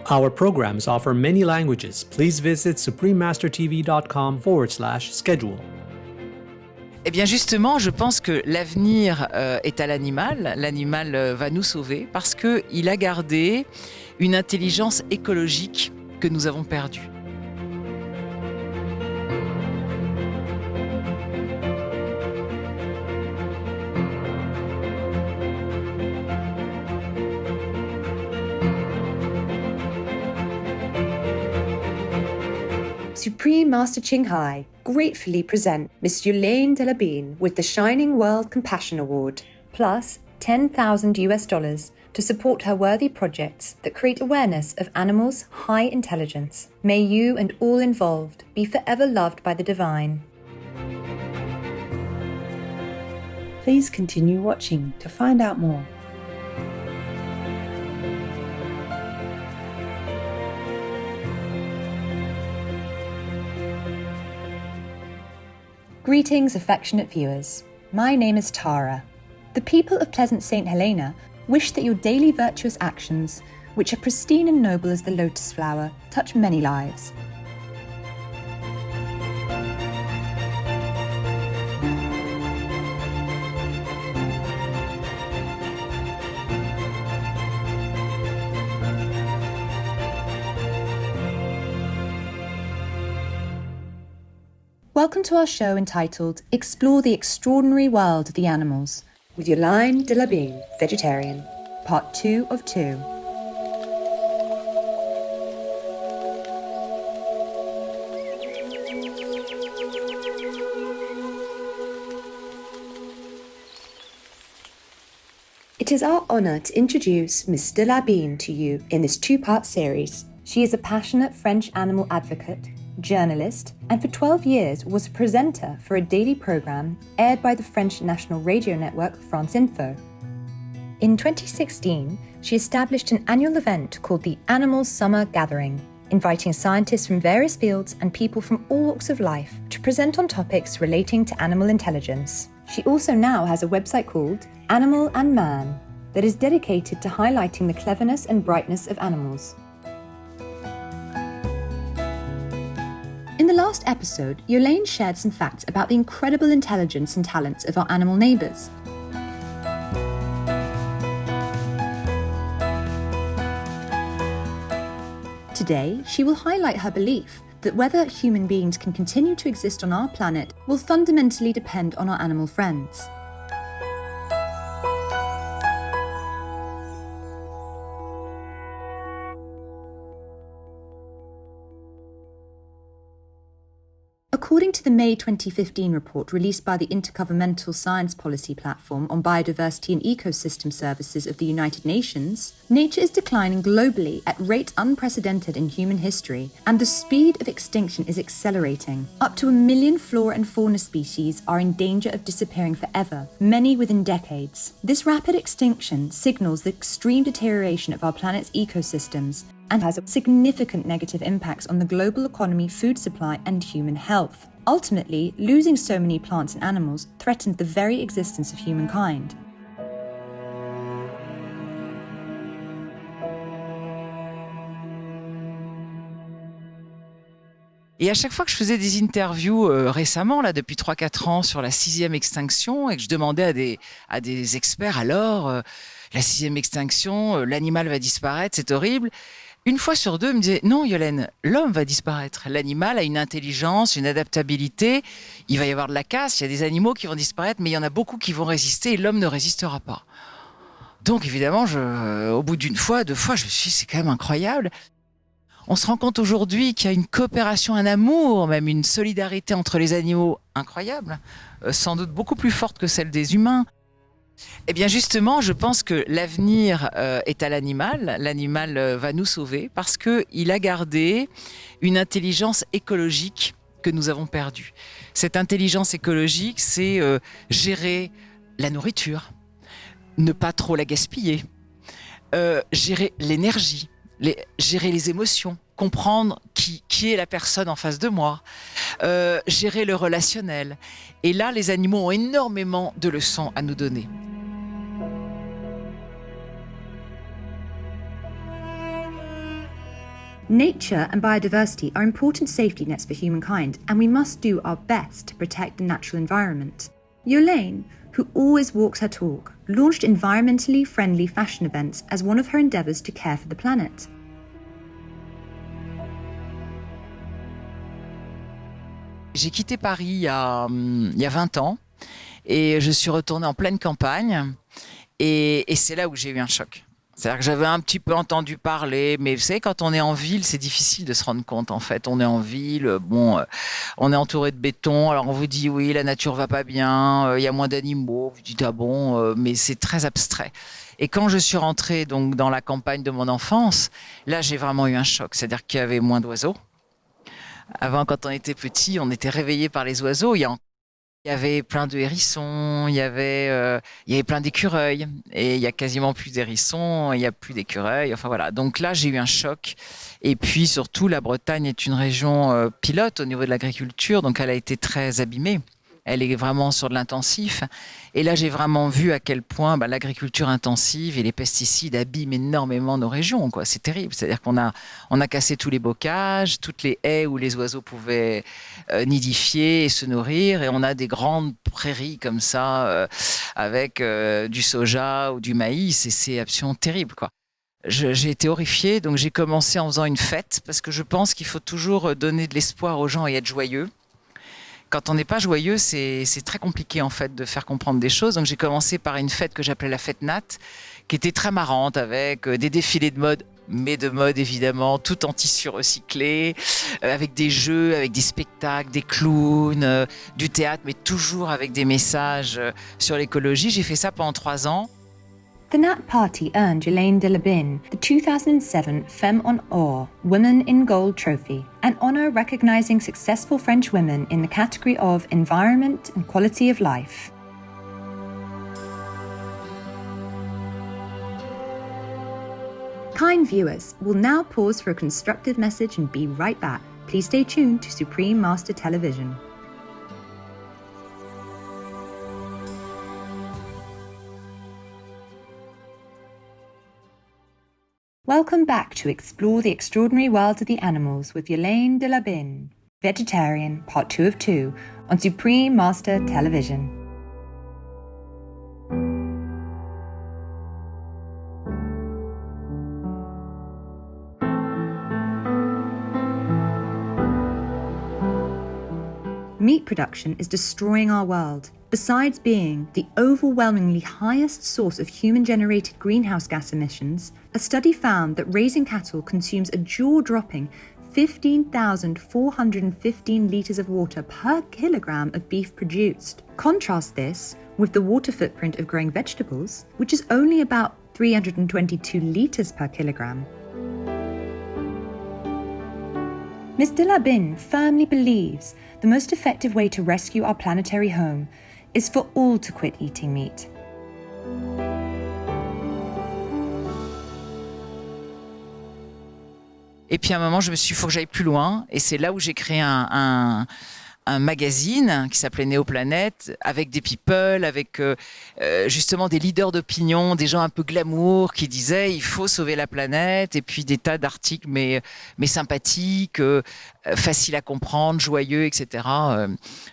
Our programs offer many languages. Please visit suprememastertv.com/schedule. Eh bien justement, je pense que l'avenir est à l'animal. L'animal va nous sauver parce qu'il a gardé une intelligence écologique que nous avons perdue. Supreme Master Ching Hai gratefully present Miss Yolaine Delabine with the Shining World Compassion Award, plus $10,000 to support her worthy projects that create awareness of animals' high intelligence. May you and all involved be forever loved by the divine. Please continue watching to find out more. Greetings, affectionate viewers. My name is Tara. The people of pleasant St. Helena wish that your daily virtuous actions, which are pristine and noble as the lotus flower, touch many lives. Welcome to our show entitled Explore the Extraordinary World of the Animals with Yolaine Delabine, vegetarian, part 2 of 2. It is our honour to introduce Miss Delabine to you in this two-part series. She is a passionate French animal advocate, journalist, and for 12 years was a presenter for a daily programme aired by the French national radio network France Info. In 2016, she established an annual event called the Animal Summer Gathering, inviting scientists from various fields and people from all walks of life to present on topics relating to animal intelligence. She also now has a website called Animal and Man that is dedicated to highlighting the cleverness and brightness of animals. In the last episode, Yolaine shared some facts about the incredible intelligence and talents of our animal neighbours. Today, she will highlight her belief that whether human beings can continue to exist on our planet will fundamentally depend on our animal friends. According to the May 2015 report released by the Intergovernmental Science Policy Platform on Biodiversity and Ecosystem Services of the United Nations, nature is declining globally at rates unprecedented in human history, and the speed of extinction is accelerating. Up to 1 million flora and fauna species are in danger of disappearing forever, many within decades. This rapid extinction signals the extreme deterioration of our planet's ecosystems and has significant negative impacts on the global economy, food supply, and human health. Ultimately, losing so many plants and animals threatens the very existence of humankind. Et à chaque fois que je faisais des interviews récemment, là, depuis 3-4 ans, sur la 6e extinction, et que je demandais à des experts, alors, la 6e extinction, l'animal va disparaître, c'est horrible. Une fois sur deux, me disait non, Yolaine, l'homme va disparaître. L'animal a une intelligence, une adaptabilité. Il va y avoir de la casse. Il y a des animaux qui vont disparaître, mais il y en a beaucoup qui vont résister et l'homme ne résistera pas. Donc évidemment, au bout d'une fois, 2 fois, je me suis dit, c'est quand même incroyable. On se rend compte aujourd'hui qu'il y a une coopération, un amour, même une solidarité entre les animaux incroyable, sans doute beaucoup plus forte que celle des humains. Eh bien justement, je pense que l'avenir est à l'animal. L'animal va nous sauver parce qu'il a gardé une intelligence écologique que nous avons perdue. Cette intelligence écologique, c'est gérer la nourriture, ne pas trop la gaspiller, gérer l'énergie, gérer les émotions, comprendre qui est la personne en face de moi, gérer le relationnel. Et là, les animaux ont énormément de leçons à nous donner. Nature and biodiversity are important safety nets for humankind, and we must do our best to protect the natural environment. Yolaine, who always walks her talk, launched environmentally friendly fashion events as one of her endeavours to care for the planet. J'ai quitté Paris il y a 20 ans et je suis retournée en pleine campagne et c'est là où j'ai eu un choc. C'est-à-dire que j'avais un petit peu entendu parler, mais vous savez, quand on est en ville, c'est difficile de se rendre compte, en fait. On est en ville, on est entouré de béton, alors on vous dit, oui, la nature va pas bien, il y a moins d'animaux, vous dites, ah bon, mais c'est très abstrait. Et quand je suis rentrée donc, dans la campagne de mon enfance, là, j'ai vraiment eu un choc. C'est-à-dire qu'il y avait moins d'oiseaux. Avant, quand on était petit, on était réveillé par les oiseaux. Il y avait plein de hérissons, il y avait plein d'écureuils. Et il y a quasiment plus d'hérissons, il y a plus d'écureuils. Enfin voilà. Donc là, j'ai eu un choc. Et puis surtout, la Bretagne est une région pilote au niveau de l'agriculture, donc elle a été très abîmée. Elle est vraiment sur de l'intensif. Et là, j'ai vraiment vu à quel point l'agriculture intensive et les pesticides abîment énormément nos régions, quoi. C'est terrible. C'est-à-dire qu'on a cassé tous les bocages, toutes les haies où les oiseaux pouvaient nidifier et se nourrir. Et on a des grandes prairies comme ça, avec du soja ou du maïs. Et c'est absolument terrible, quoi. J'ai été horrifiée. Donc, j'ai commencé en faisant une fête parce que je pense qu'il faut toujours donner de l'espoir aux gens et être joyeux. Quand on n'est pas joyeux, c'est très compliqué en fait de faire comprendre des choses. Donc j'ai commencé par une fête que j'appelais la fête Nat, qui était très marrante avec des défilés de mode, mais de mode évidemment, tout en tissu recyclé, avec des jeux, avec des spectacles, des clowns, du théâtre, mais toujours avec des messages sur l'écologie. J'ai fait ça pendant 3 ans. The Nat Party earned Yolaine de Labine the 2007 Femme en Or Women in Gold Trophy, an honour recognising successful French women in the category of environment and quality of life. Kind viewers, we'll now pause for a constructive message and be right back. Please stay tuned to Supreme Master Television. Welcome back to explore the extraordinary world of the animals with Yolaine de Labine, Vegetarian, Part 2 of 2, on Supreme Master Television. Meat production is destroying our world. Besides being the overwhelmingly highest source of human-generated greenhouse gas emissions, a study found that raising cattle consumes a jaw-dropping 15,415 litres of water per kilogram of beef produced. Contrast this with the water footprint of growing vegetables, which is only about 322 litres per kilogram. Ms. de Labine firmly believes the most effective way to rescue our planetary home is for all to quit eating meat. Et puis à un moment, je me suis dit, il faut que j'aille plus loin. Et c'est là où j'ai créé un magazine qui s'appelait Néoplanète, avec des people, avec justement des leaders d'opinion, des gens un peu glamour qui disaient il faut sauver la planète, et puis des tas d'articles mais sympathiques, faciles à comprendre, joyeux, etc.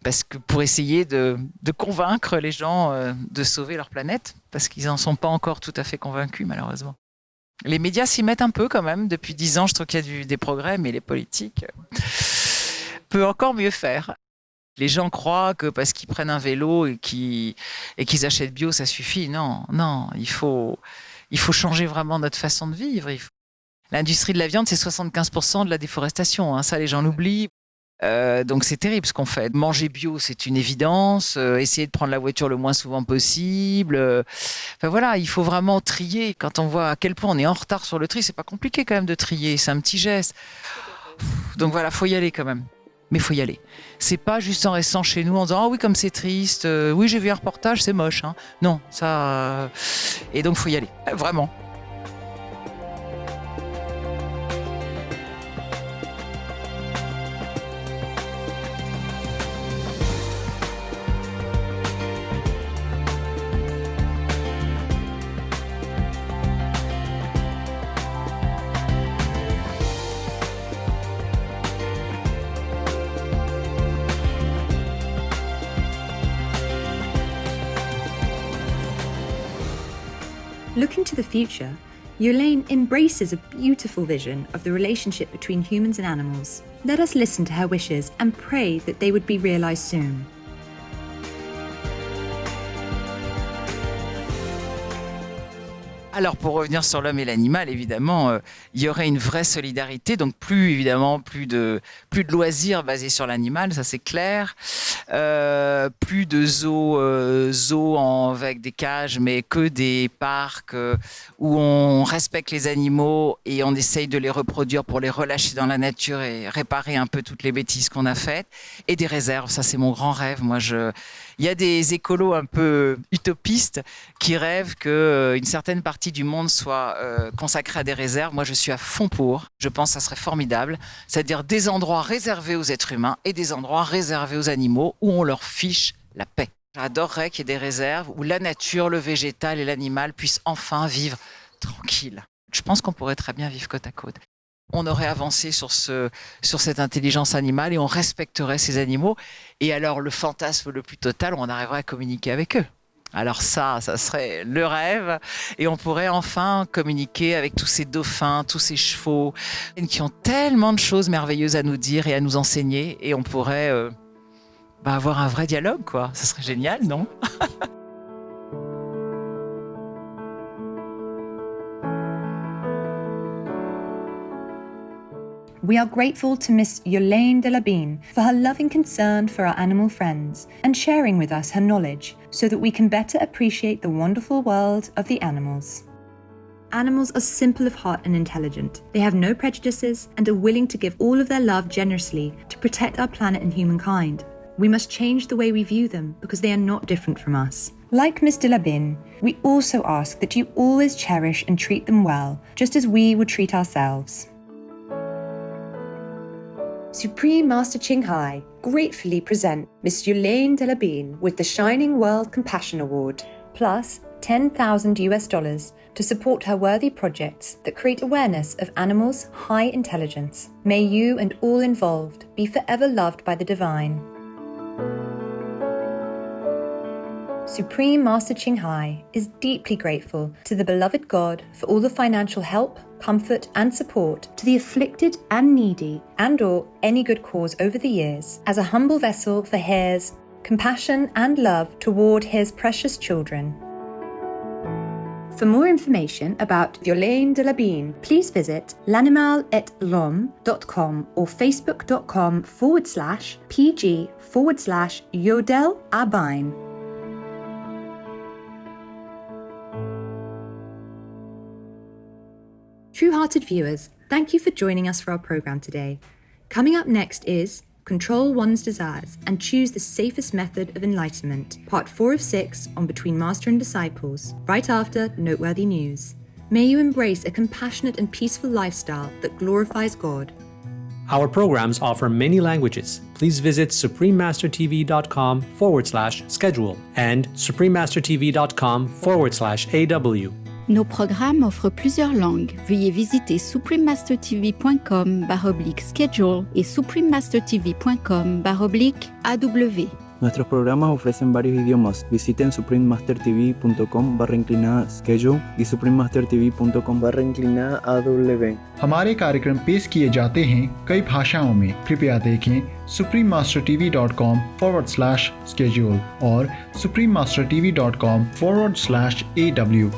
Parce que pour essayer de convaincre les gens de sauver leur planète, parce qu'ils n'en sont pas encore tout à fait convaincus malheureusement. Les médias s'y mettent un peu quand même. Depuis 10 ans, je trouve qu'il y a des progrès, mais les politiques peuvent encore mieux faire. Les gens croient que parce qu'ils prennent un vélo et qu'ils achètent bio, ça suffit. Non, il faut changer vraiment notre façon de vivre. L'industrie de la viande, c'est 75% de la déforestation. Hein. Ça, les gens l'oublient. Donc c'est terrible ce qu'on fait. Manger bio, c'est une évidence. Essayer de prendre la voiture le moins souvent possible. Enfin voilà, il faut vraiment trier. Quand on voit à quel point on est en retard sur le tri, c'est pas compliqué quand même de trier. C'est un petit geste. Donc voilà, faut y aller quand même. Mais faut y aller. C'est pas juste en restant chez nous en disant ah oui comme c'est triste. Oui j'ai vu un reportage, c'est moche. Hein. Non, ça. Et donc faut y aller. Vraiment. Looking to the future, Yolaine embraces a beautiful vision of the relationship between humans and animals. Let us listen to her wishes and pray that they would be realized soon. Alors, pour revenir sur l'homme et l'animal, évidemment, il y aurait une vraie solidarité. Donc, plus de loisirs basés sur l'animal, ça c'est clair. Plus de zoos avec des cages, mais que des parcs où on respecte les animaux et on essaye de les reproduire pour les relâcher dans la nature et réparer un peu toutes les bêtises qu'on a faites. Et des réserves, ça c'est mon grand rêve. Il y a des écolos un peu utopistes qui rêvent qu'une certaine partie du monde soit consacrée à des réserves. Moi, je suis à fond pour. Je pense que ça serait formidable. C'est-à-dire des endroits réservés aux êtres humains et des endroits réservés aux animaux où on leur fiche la paix. J'adorerais qu'il y ait des réserves où la nature, le végétal et l'animal puissent enfin vivre tranquille. Je pense qu'on pourrait très bien vivre côte à côte. On aurait avancé sur cette intelligence animale et on respecterait ces animaux. Et alors, le fantasme le plus total, on arriverait à communiquer avec eux. Alors ça serait le rêve. Et on pourrait enfin communiquer avec tous ces dauphins, tous ces chevaux, qui ont tellement de choses merveilleuses à nous dire et à nous enseigner. Et on pourrait avoir un vrai dialogue, quoi. Ça serait génial, non ? We are grateful to Miss Yolaine Delabine for her loving concern for our animal friends and sharing with us her knowledge so that we can better appreciate the wonderful world of the animals. Animals are simple of heart and intelligent. They have no prejudices and are willing to give all of their love generously to protect our planet and humankind. We must change the way we view them because they are not different from us. Like Miss Delabine, we also ask that you always cherish and treat them well, just as we would treat ourselves. Supreme Master Ching Hai gratefully present Miss Yolaine Delabine with the Shining World Compassion Award, plus $10,000 to support her worthy projects that create awareness of animals' high intelligence. May you and all involved be forever loved by the divine. Supreme Master Ching Hai is deeply grateful to the beloved God for all the financial help, comfort and support to the afflicted and needy and/or any good cause over the years as a humble vessel for his compassion and love toward his precious children. For more information about Yolaine Delabine, please visit l'animal-et-l'homme.com or facebook.com/pg/Yodel Abine. True-hearted viewers, thank you for joining us for our program today. Coming up next is Control One's Desires and Choose the Safest Method of Enlightenment, Part 4 of 6 on Between Master and Disciples, right after Noteworthy News. May you embrace a compassionate and peaceful lifestyle that glorifies God. Our programs offer many languages. Please visit suprememastertv.com/schedule and suprememastertv.com/AW. Nos programmes offrent plusieurs langues. Veuillez visiter suprememastertv.com/schedule et suprememastertv.com/AW. Nuestros programas ofrecen varios idiomas. Visiten suprememastertv.com/schedule y suprememastertv.com/AW. हमारे कार्यक्रम पेश किए जाते हैं कई भाषाओं में। कृपया देखें suprememastertv.com/schedule और suprememastertv.com/AW।